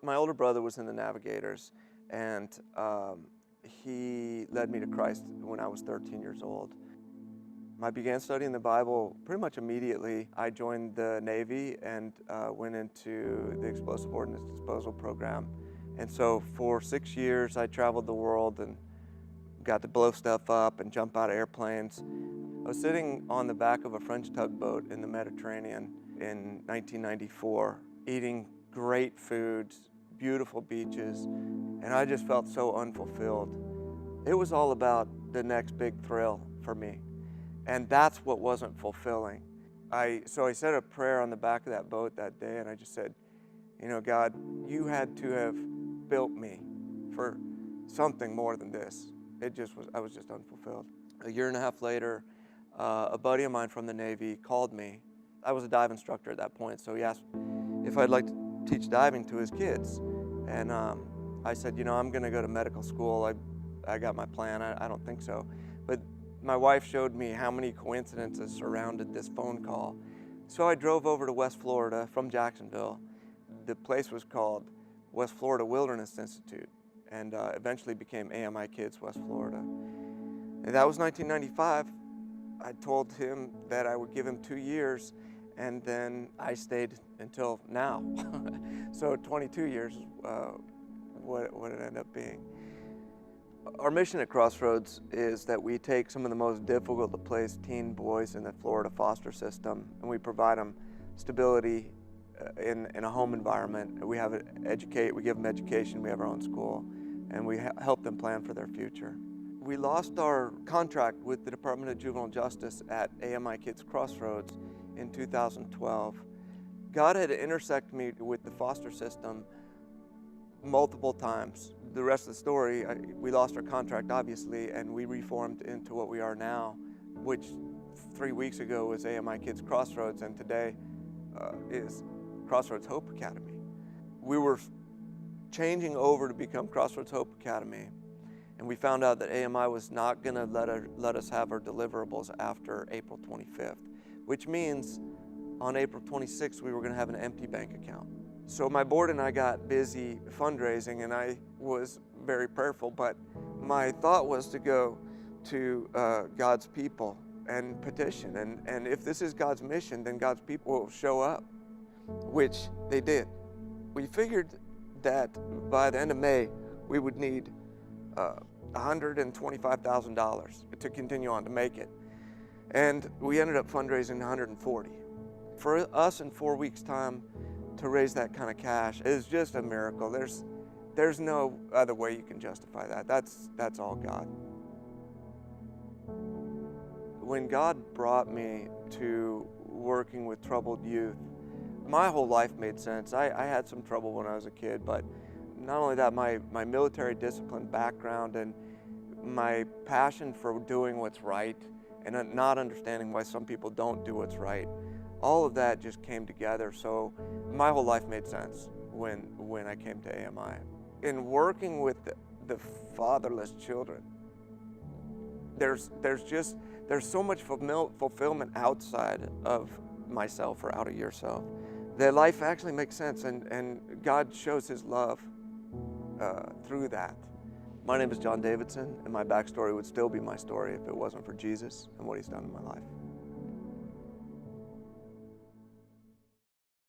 My older brother was in the Navigators, and he led me to Christ when I was 13 years old. I began studying the Bible pretty much immediately. I joined the Navy and went into the Explosive Ordnance Disposal Program. And so for 6 years, I traveled the world and got to blow stuff up and jump out of airplanes. I was sitting on the back of a French tugboat in the Mediterranean in 1994, eating great foods, beautiful beaches, and I just felt so unfulfilled. It was all about the next big thrill for me, and that's what wasn't fulfilling. So I said a prayer on the back of that boat that day, and I just said, you know, God, you had to have built me for something more than this. I was just unfulfilled. A year and a half later, a buddy of mine from the Navy called me. I was a dive instructor at that point, so he asked if I'd like to teach diving to his kids. And I said, you know, I'm gonna go to medical school. I got my plan. I don't think so. But my wife showed me how many coincidences surrounded this phone call. So I drove over to West Florida from Jacksonville. The place was called West Florida Wilderness Institute, and eventually became AMI Kids West Florida. And that was 1995. I told him that I would give him 2 years, and then I stayed until now. So 22 years is what it ended up being. Our mission at Crossroads is that we take some of the most difficult to place teen boys in the Florida foster system, and we provide them stability in a home environment. We give them education, we have our own school, and we help them plan for their future. We lost our contract with the Department of Juvenile Justice at AMI Kids Crossroads in 2012. God had intersected me with the foster system multiple times. The rest of the story, we lost our contract obviously, and we reformed into what we are now, which 3 weeks ago was AMI Kids Crossroads, and today is Crossroads Hope Academy. We were changing over to become Crossroads Hope Academy, and we found out that AMI was not going to let us have our deliverables after April 25th, which means on April 26th we were going to have an empty bank account. So my board and I got busy fundraising, and I was very prayerful, but my thought was to go to God's people and petition, and if this is God's mission, then God's people will show up, which they did. We figured that by the end of May we would need $125,000 to continue on to make it, and we ended up fundraising $140,000. For us in 4 weeks' time to raise that kind of cash is just a miracle. There's no other way you can justify that. That's all God. When God brought me to working with troubled youth, my whole life made sense. I had some trouble when I was a kid, but not only that, my military discipline background and my passion for doing what's right and not understanding why some people don't do what's right, all of that just came together. So my whole life made sense when I came to AMI. In working with the fatherless children, there's so much fulfillment outside of myself or out of yourself that life actually makes sense, and God shows his love through that. My name is Davidson, and my backstory would still be my story if it wasn't for Jesus and what he's done in my life.